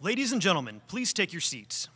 Ladies and gentlemen, please take your seats.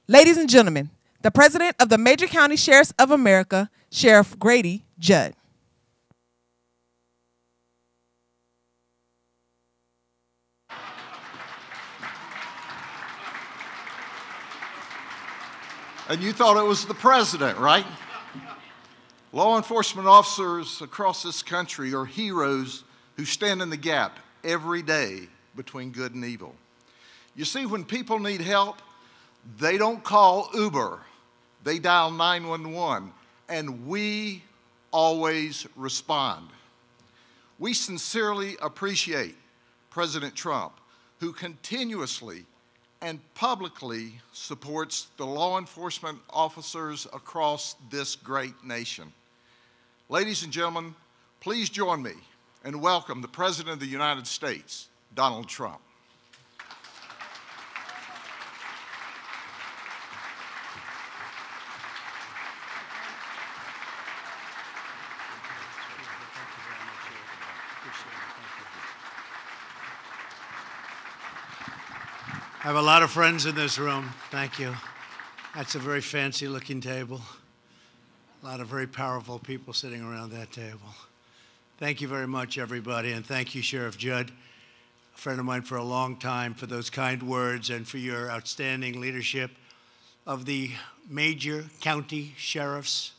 Ladies and gentlemen, the President of the Major County Sheriffs of America, Sheriff Grady Judd. And you thought it was the president, right? Law enforcement officers across this country are heroes who stand in the gap every day between good and evil. You see, when people need help, they don't call Uber, they dial 911, and we always respond. We sincerely appreciate President Trump, who continuously and publicly supports the law enforcement officers across this great nation. Ladies and gentlemen, please join me and welcome the President of the United States, Donald Trump. I have a lot of friends in this room. Thank you. That's a very fancy looking table. A lot of very powerful people sitting around that table. Thank you very much, everybody, and thank you, Sheriff Judd, a friend of mine for a long time, for those kind words and for your outstanding leadership of the Major County Sheriffs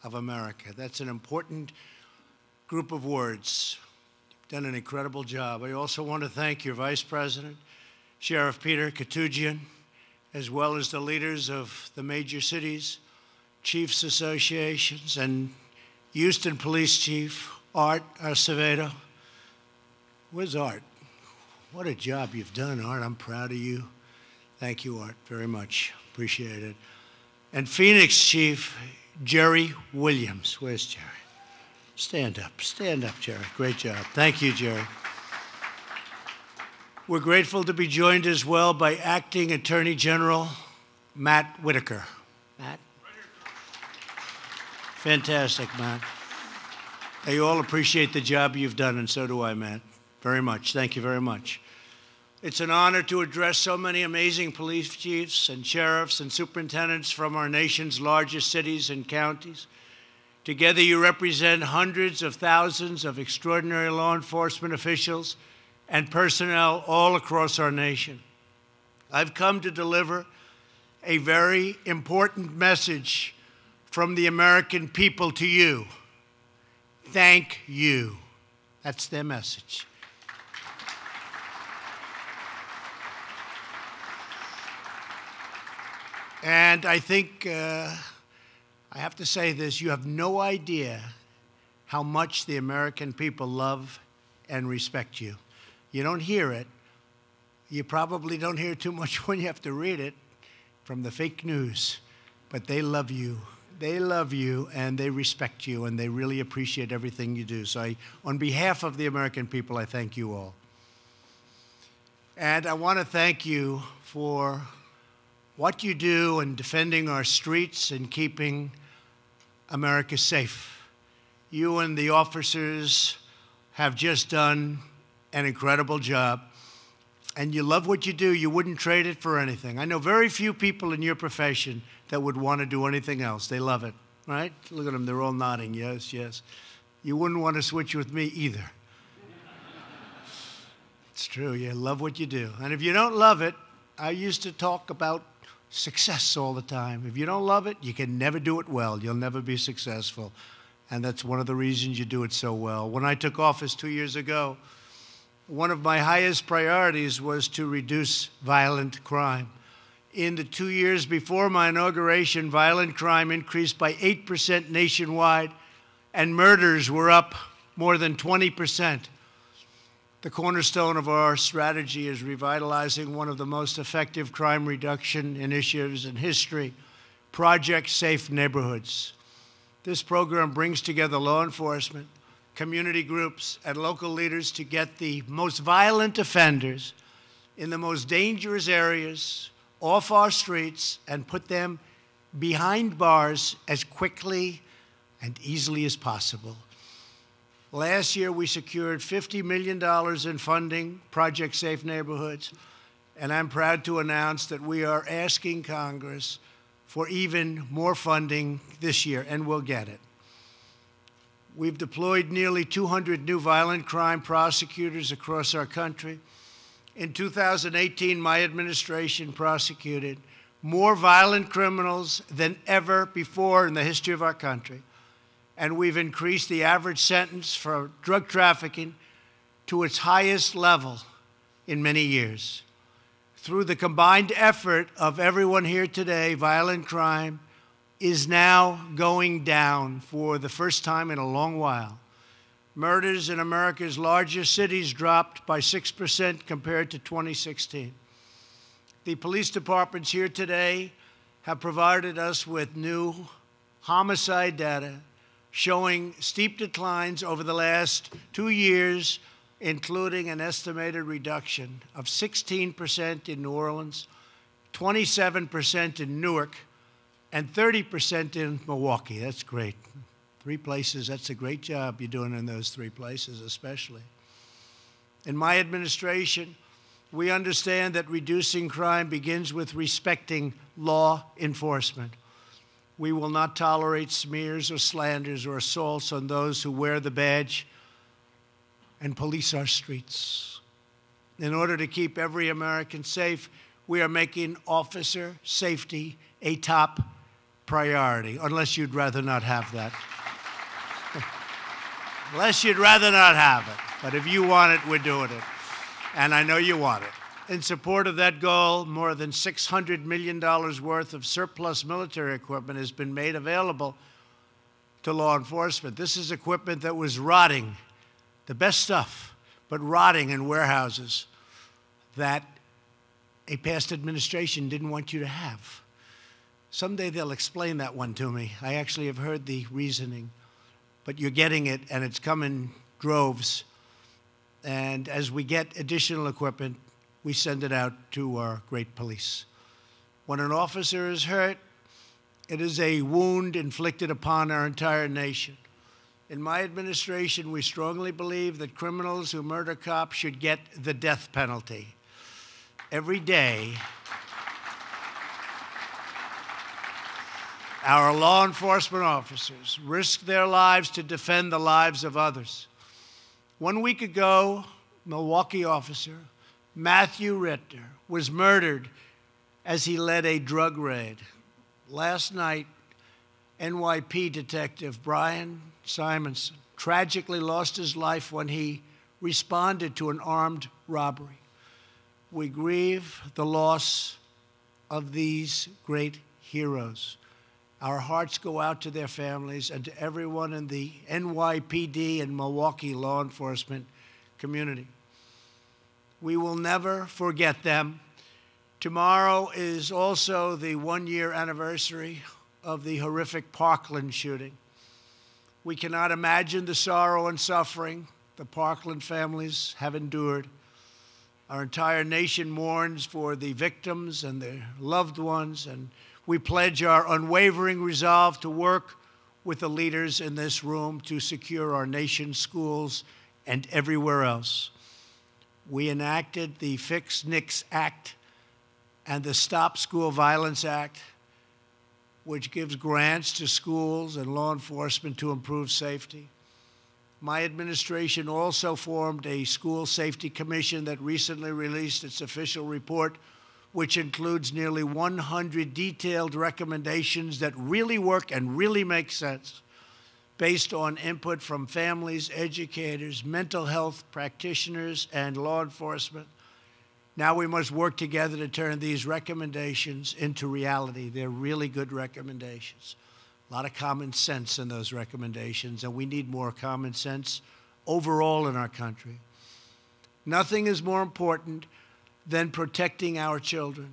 of America. That's an important group of words. You've done an incredible job. I also want to thank your Vice President, Sheriff Peter Katoujian, as well as the leaders of the major cities, chiefs associations, and Houston Police Chief Art Acevedo. Where's Art? What a job you've done, Art. I'm proud of you. Thank you, Art, very much. Appreciate it. And Phoenix Chief Jerry Williams. Where's Jerry? Stand up, Jerry. Great job. Thank you, Jerry. We're grateful to be joined as well by Acting Attorney General Matt Whitaker. Matt? Fantastic, Matt. They all appreciate the job you've done, and so do I, Matt. Very much. Thank you very much. It's an honor to address so many amazing police chiefs and sheriffs and superintendents from our nation's largest cities and counties. Together, you represent hundreds of thousands of extraordinary law enforcement officials and personnel all across our nation. I've come to deliver a very important message from the American people to you. Thank you. That's their message. And I think I have to say this, you have no idea how much the American people love and respect you. You don't hear it. You probably don't hear too much when you have to read it from the fake news. But they love you. They love you, and they respect you, and they really appreciate everything you do. So on behalf of the American people, I thank you all. And I want to thank you for what you do in defending our streets and keeping America safe. You and the officers have just done an incredible job, and you love what you do. You wouldn't trade it for anything. I know very few people in your profession that would want to do anything else. They love it, right? Look at them, they're all nodding, yes, yes. You wouldn't want to switch with me either. It's true, you love what you do. And if you don't love it, I used to talk about success all the time. If you don't love it, you can never do it well. You'll never be successful. And that's one of the reasons you do it so well. When I took office 2 years ago, one of my highest priorities was to reduce violent crime. In the 2 years before my inauguration, violent crime increased by 8% nationwide, and murders were up more than 20%. The cornerstone of our strategy is revitalizing one of the most effective crime reduction initiatives in history, Project Safe Neighborhoods. This program brings together law enforcement, community groups, and local leaders to get the most violent offenders in the most dangerous areas off our streets and put them behind bars as quickly and easily as possible. Last year, we secured $50 million in funding, Project Safe Neighborhoods, And I'm proud to announce that we are asking Congress for even more funding this year, and we'll get it. We've deployed nearly 200 new violent crime prosecutors across our country. In 2018, my administration prosecuted more violent criminals than ever before in the history of our country. And we've increased the average sentence for drug trafficking to its highest level in many years. Through the combined effort of everyone here today, violent crime is now going down for the first time in a long while. Murders in America's largest cities dropped by 6% compared to 2016. The police departments here today have provided us with new homicide data showing steep declines over the last 2 years, including an estimated reduction of 16% in New Orleans, 27% in Newark, and 30% in Milwaukee. That's great. 3 places, that's a great job you're doing in those 3 places especially. In my administration, we understand that reducing crime begins with respecting law enforcement. We will not tolerate smears or slanders or assaults on those who wear the badge and police our streets. In order to keep every American safe, we are making officer safety a top priority, unless you'd rather not have that. Unless you'd rather not have it. But if you want it, we're doing it. And I know you want it. In support of that goal, more than $600 million worth of surplus military equipment has been made available to law enforcement. This is equipment that was rotting, the best stuff, but rotting in warehouses that a past administration didn't want you to have. Someday they'll explain that one to me. I actually have heard the reasoning. But you're getting it, and it's come in droves. And as we get additional equipment, we send it out to our great police. When an officer is hurt, it is a wound inflicted upon our entire nation. In my administration, we strongly believe that criminals who murder cops should get the death penalty. Every day, our law enforcement officers risk their lives to defend the lives of others. 1 week ago, Milwaukee officer Matthew Ritter was murdered as he led a drug raid. Last night, NYPD detective Brian Simonson tragically lost his life when he responded to an armed robbery. We grieve the loss of these great heroes. Our hearts go out to their families and to everyone in the NYPD and Milwaukee law enforcement community. We will never forget them. Tomorrow is also the 1-year anniversary of the horrific Parkland shooting. We cannot imagine the sorrow and suffering the Parkland families have endured. Our entire nation mourns for the victims and their loved ones, and we pledge our unwavering resolve to work with the leaders in this room to secure our nation's schools and everywhere else. We enacted the Fix NICS Act and the Stop School Violence Act, which gives grants to schools and law enforcement to improve safety. My administration also formed a school safety commission that recently released its official report, which includes nearly 100 detailed recommendations that really work and really make sense, based on input from families, educators, mental health practitioners, and law enforcement. Now we must work together to turn these recommendations into reality. They're really good recommendations. A lot of common sense in those recommendations, and we need more common sense overall in our country. Nothing is more important than protecting our children.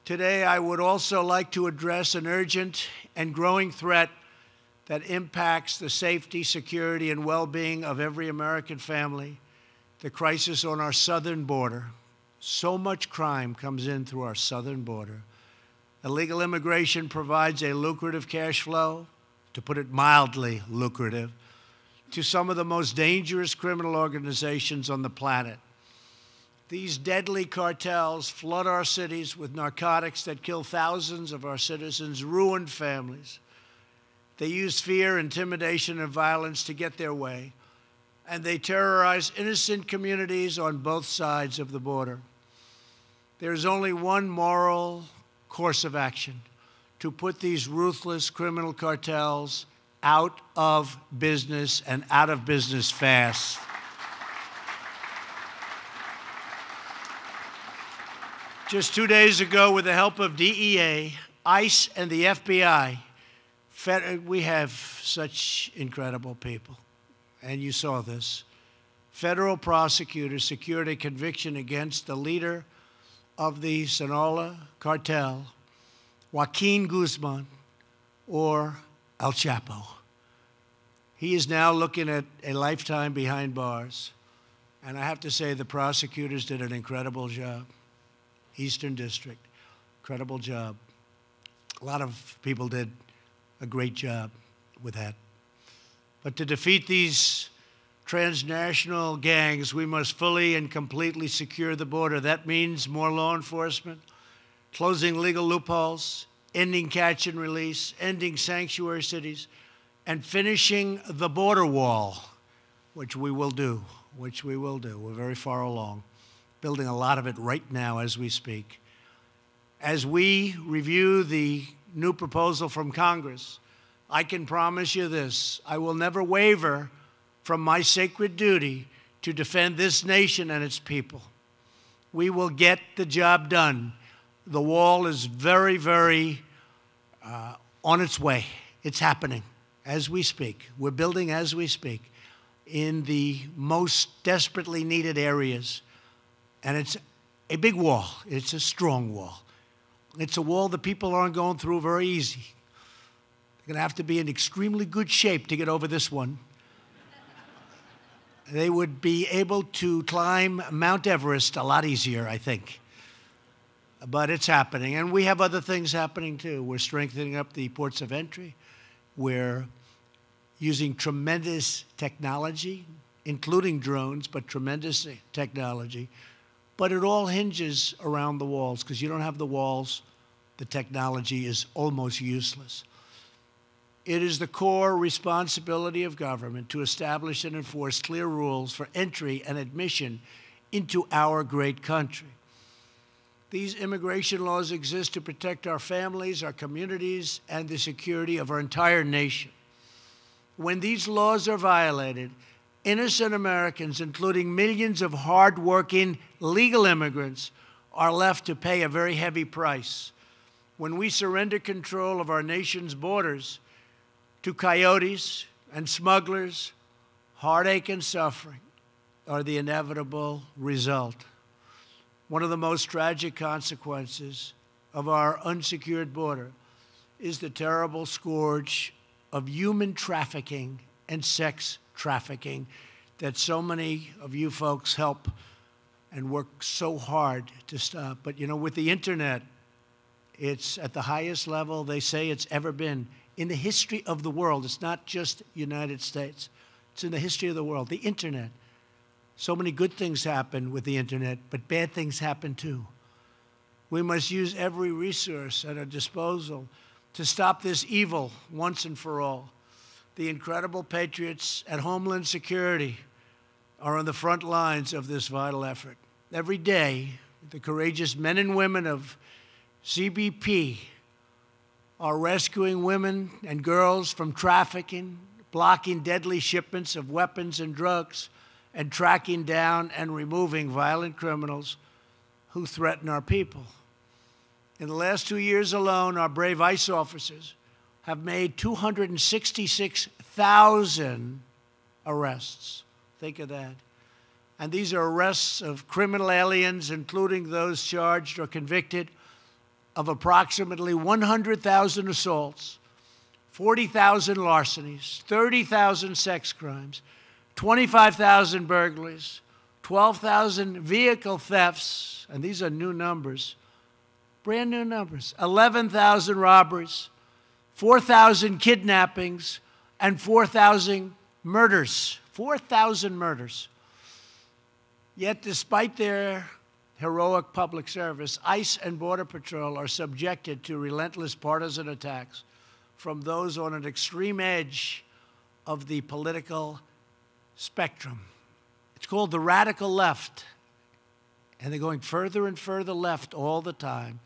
Today, I would also like to address an urgent and growing threat that impacts the safety, security, and well-being of every American family, the crisis on our southern border. So much crime comes in through our southern border. Illegal immigration provides a lucrative cash flow, to put it mildly lucrative, to some of the most dangerous criminal organizations on the planet. These deadly cartels flood our cities with narcotics that kill thousands of our citizens, ruin families. They use fear, intimidation, and violence to get their way, and they terrorize innocent communities on both sides of the border. There's only one moral course of action: to put these ruthless criminal cartels out of business, and out of business fast. Just 2 days ago, with the help of DEA, ICE, and the FBI, we have such incredible people, and you saw this. Federal prosecutors secured a conviction against the leader of the Sinaloa cartel, Joaquin Guzman, or El Chapo. He is now looking at a lifetime behind bars, and I have to say the prosecutors did an incredible job. Eastern District, incredible job. A lot of people did a great job with that. But to defeat these transnational gangs, we must fully and completely secure the border. That means more law enforcement, closing legal loopholes, ending catch and release, ending sanctuary cities, and finishing the border wall, which we will do, We're very far along, building a lot of it right now as we speak. As we review the new proposal from Congress, I can promise you this: I will never waver from my sacred duty to defend this nation and its people. We will get the job done. The wall is very, very on its way. It's happening as we speak. We're building as we speak in the most desperately needed areas. And it's a big wall. It's a strong wall. It's a wall that people aren't going through very easy. They're going to have to be in extremely good shape to get over this one. They would be able to climb Mount Everest a lot easier, I think. But it's happening. And we have other things happening, too. We're strengthening up the ports of entry. We're using tremendous technology, including drones, but tremendous technology. But it all hinges around the walls, because you don't have the walls, the technology is almost useless. It is the core responsibility of government to establish and enforce clear rules for entry and admission into our great country. These immigration laws exist to protect our families, our communities, and the security of our entire nation. When these laws are violated, innocent Americans, including millions of hard-working legal immigrants, are left to pay a very heavy price. When we surrender control of our nation's borders to coyotes and smugglers, heartache and suffering are the inevitable result. One of the most tragic consequences of our unsecured border is the terrible scourge of human trafficking and sex trafficking that so many of you folks help and work so hard to stop. But, you know, with the internet, it's at the highest level they say it's ever been in the history of the world. It's not just United States. It's in the history of the world. The internet. So many good things happen with the internet, but bad things happen too. We must use every resource at our disposal to stop this evil once and for all. The incredible patriots at Homeland Security are on the front lines of this vital effort. Every day, the courageous men and women of CBP are rescuing women and girls from trafficking, blocking deadly shipments of weapons and drugs, and tracking down and removing violent criminals who threaten our people. In the last 2 years alone, our brave ICE officers have made 266,000 arrests. Think of that. And these are arrests of criminal aliens, including those charged or convicted of approximately 100,000 assaults, 40,000 larcenies, 30,000 sex crimes, 25,000 burglaries, 12,000 vehicle thefts, and these are new numbers, brand new numbers, 11,000 robberies, 4,000 kidnappings, and 4,000 murders. 4,000 murders. Yet, despite their heroic public service, ICE and Border Patrol are subjected to relentless partisan attacks from those on an extreme edge of the political spectrum. It's called the radical left, and they're going further and further left all the time,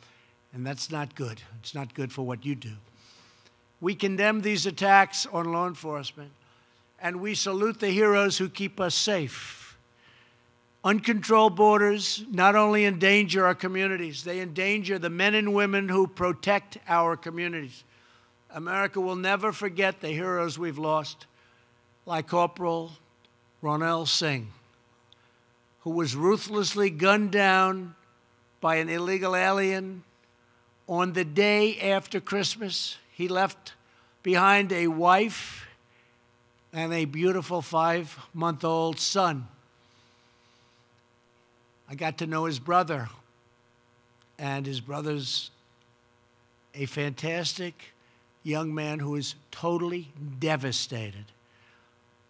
and that's not good. It's not good for what you do. We condemn these attacks on law enforcement, and we salute the heroes who keep us safe. Uncontrolled borders not only endanger our communities, they endanger the men and women who protect our communities. America will never forget the heroes we've lost, like Corporal Ronell Singh, who was ruthlessly gunned down by an illegal alien on the day after Christmas. He left behind a wife and a beautiful 5-month-old son. I got to know his brother, and his brother's a fantastic young man who is totally devastated.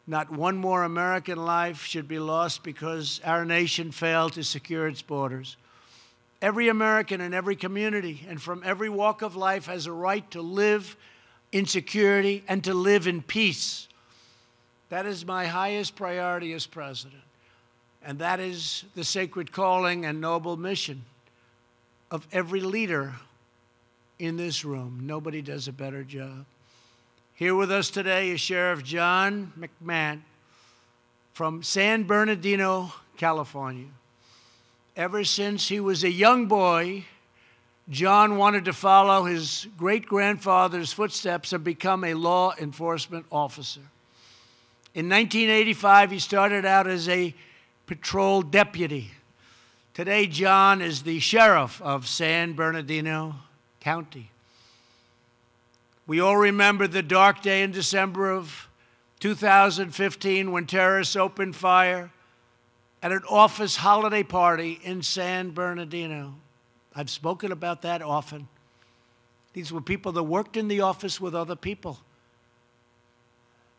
Not one more American life should be lost because our nation failed to secure its borders. Every American in every community and from every walk of life has a right to live in security and to live in peace. That is my highest priority as president. And that is the sacred calling and noble mission of every leader in this room. Nobody does a better job. Here with us today is Sheriff John McMahon from San Bernardino, California. Ever since he was a young boy, John wanted to follow his great-grandfather's footsteps and become a law enforcement officer. In 1985, he started out as a patrol deputy. Today, John is the sheriff of San Bernardino County. We all remember the dark day in December of 2015 when terrorists opened fire at an office holiday party in San Bernardino. I've spoken about that often. These were people that worked in the office with other people.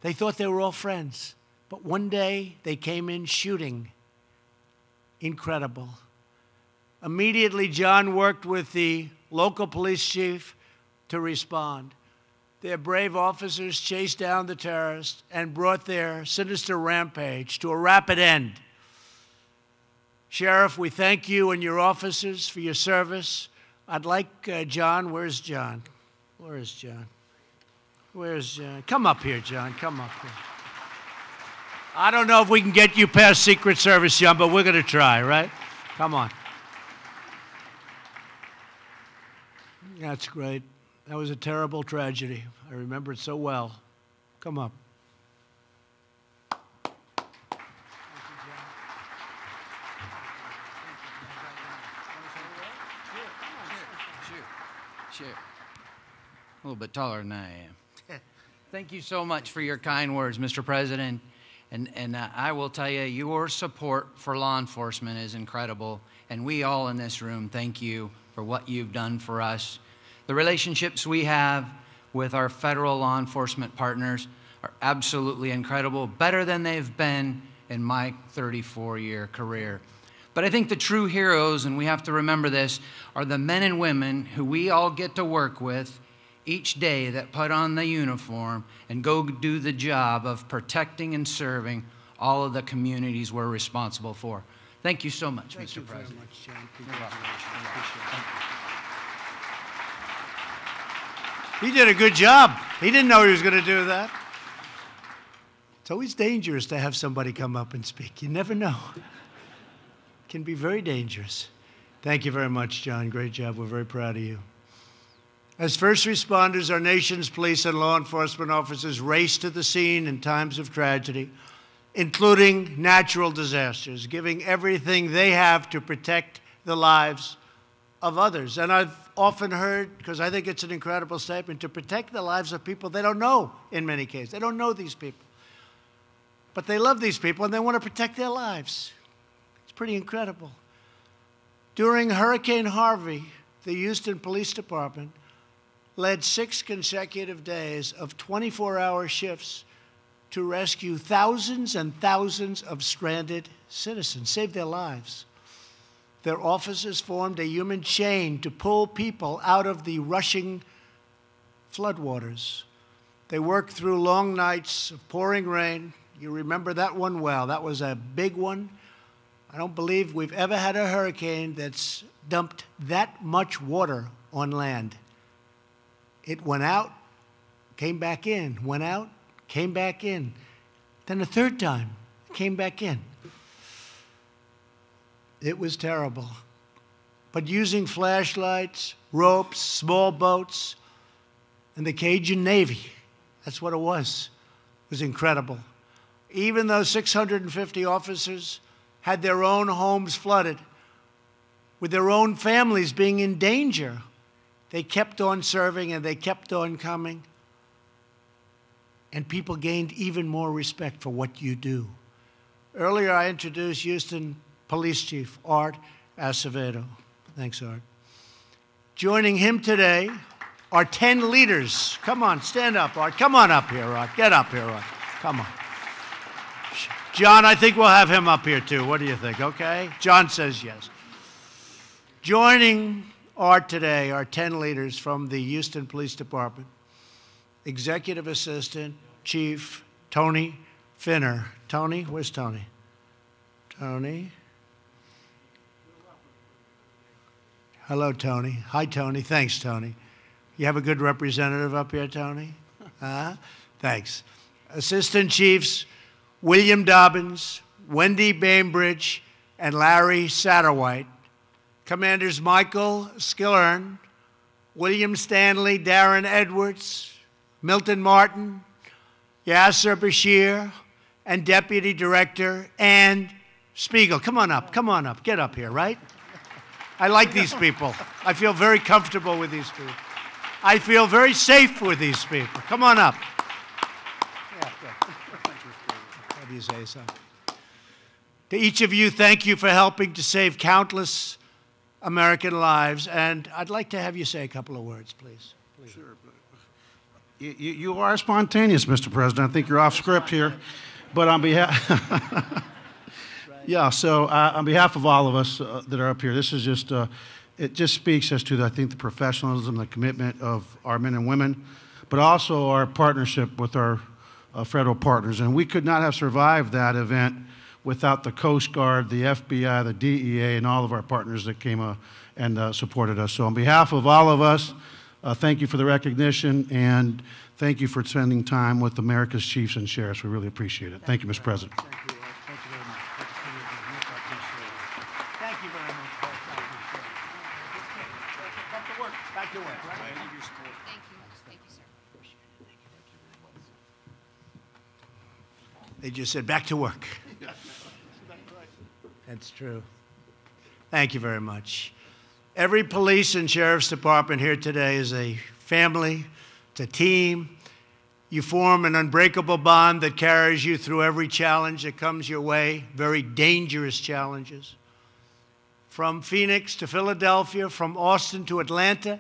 They thought they were all friends, but one day they came in shooting. Incredible. Immediately, John worked with the local police chief to respond. Their brave officers chased down the terrorists and brought their sinister rampage to a rapid end. Sheriff, we thank you and your officers for your service. I'd like John. Where's John? Where is John? Where's John? Come up here, John. Come up here. I don't know if we can get you past Secret Service, John, but we're going to try, right? Come on. That's great. That was a terrible tragedy. I remember it so well. Come up. Sure. A little bit taller than I am. Thank you so much for your kind words, Mr. President. And I will tell you, your support for law enforcement is incredible. And we all in this room thank you for what you've done for us. The relationships we have with our federal law enforcement partners are absolutely incredible, better than they've been in my 34-year career. But I think the true heroes, and we have to remember this, are the men and women who we all get to work with each day that put on the uniform and go do the job of protecting and serving all of the communities we're responsible for. Thank you so much, Mr. President. Thank you very much, John. Congratulations. He did a good job. He didn't know he was going to do that. It's always dangerous to have somebody come up and speak. You never know. It can be very dangerous. Thank you very much, John. Great job. We're very proud of you. As first responders, our nation's police and law enforcement officers race to the scene in times of tragedy, including natural disasters, giving everything they have to protect the lives of others. And I've often heard, because I think it's an incredible statement, to protect the lives of people they don't know in many cases. They don't know these people. But they love these people and they want to protect their lives. It's pretty incredible. During Hurricane Harvey, the Houston Police Department led 6 consecutive days of 24-hour shifts to rescue thousands and thousands of stranded citizens, save their lives. their officers formed a human chain to pull people out of the rushing floodwaters. They worked through long nights of pouring rain. You remember that one well. That was a big one. I don't believe we've ever had a hurricane that's dumped that much water on land. It went out, came back in, went out, came back in. Then a third time, came back in. It was terrible. But using flashlights, ropes, small boats, and the Cajun Navy, that's what it was incredible. Even though 650 officers had their own homes flooded, with their own families being in danger, they kept on serving and they kept on coming. And people gained even more respect for what you do. Earlier, I introduced Houston Police Chief Art Acevedo. Thanks, Art. Joining him today are 10 leaders. Come on, stand up, Art. Come on up here, Art. Get up here, Art. Come on. John, I think we'll have him up here, too. What do you think, okay? John says yes. Joining Art today are 10 leaders from the Houston Police Department. Executive Assistant Chief Tony Finner. Tony, where's Tony? Tony. Hello, Tony. Hi, Tony. Thanks, Tony. You have a good representative up here, Tony? Thanks. Assistant Chiefs William Dobbins, Wendy Bainbridge, and Larry Satterwhite. Commanders Michael Skillern, William Stanley, Darren Edwards, Milton Martin, Yasser Bashir, and Deputy Director Ann Spiegel. Come on up, get up here, right? I like these people. I feel very comfortable with these people. I feel very safe with these people. Come on up. Yeah, what do you say, son? To each of you, thank you for helping to save countless American lives. And I'd like to have you say a couple of words, please. Sure. You are spontaneous, Mr. President. I think you're off script here. But on behalf... Yeah, so on behalf of all of us that are up here, this is just, it just speaks as to, I think, the professionalism, the commitment of our men and women, but also our partnership with our federal partners. And we could not have survived that event without the Coast Guard, the FBI, the DEA, and all of our partners that came and supported us. So on behalf of all of us, thank you for the recognition, and thank you for spending time with America's chiefs and sheriffs. We really appreciate it. Thank you, Mr. President. They just said, back to work. That's true. Thank you very much. Every police and sheriff's department here today is a family, it's a team. You form an unbreakable bond that carries you through every challenge that comes your way, very dangerous challenges. From Phoenix to Philadelphia, from Austin to Atlanta,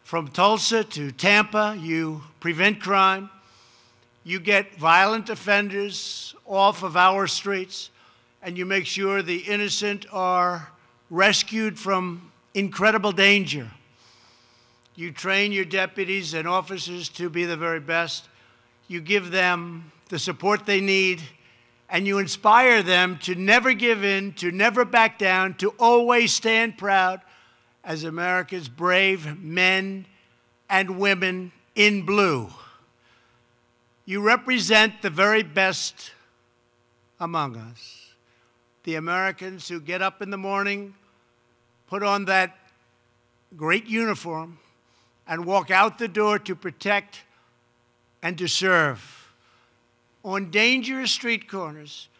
from Tulsa to Tampa, you prevent crime. You get violent offenders off of our streets, and you make sure the innocent are rescued from incredible danger. You train your deputies and officers to be the very best. You give them the support they need, and you inspire them to never give in, to never back down, to always stand proud as America's brave men and women in blue. You represent the very best among us, the Americans who get up in the morning, put on that great uniform, and walk out the door to protect and to serve. On dangerous street corners,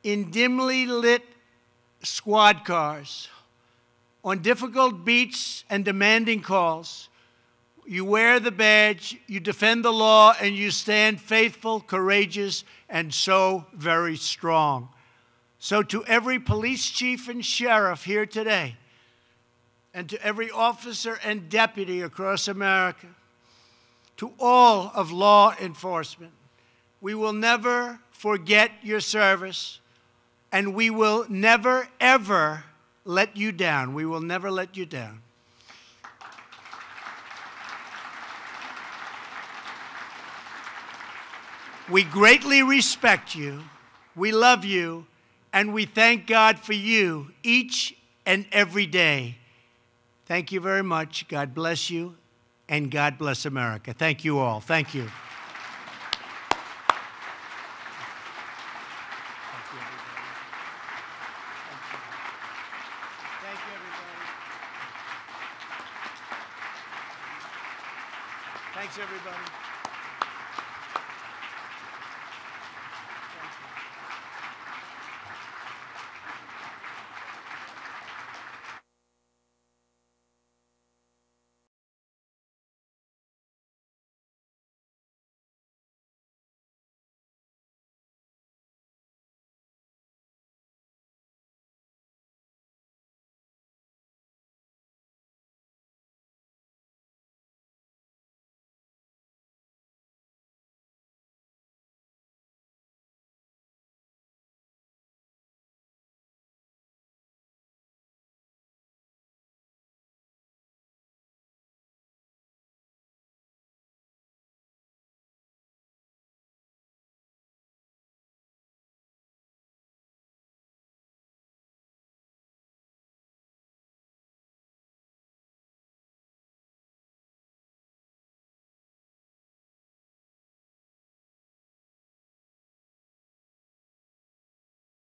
in dimly lit squad cars, on difficult beats and demanding calls, you wear the badge, you defend the law, and you stand faithful, courageous, and so very strong. So to every police chief and sheriff here today, and to every officer and deputy across America, to all of law enforcement, we will never forget your service, and we will never, ever let you down. We will never let you down. We greatly respect you. We love you. And we thank God for you each and every day. Thank you very much. God bless you. And God bless America. Thank you all. Thank you. Thank you, everybody. Thanks, everybody.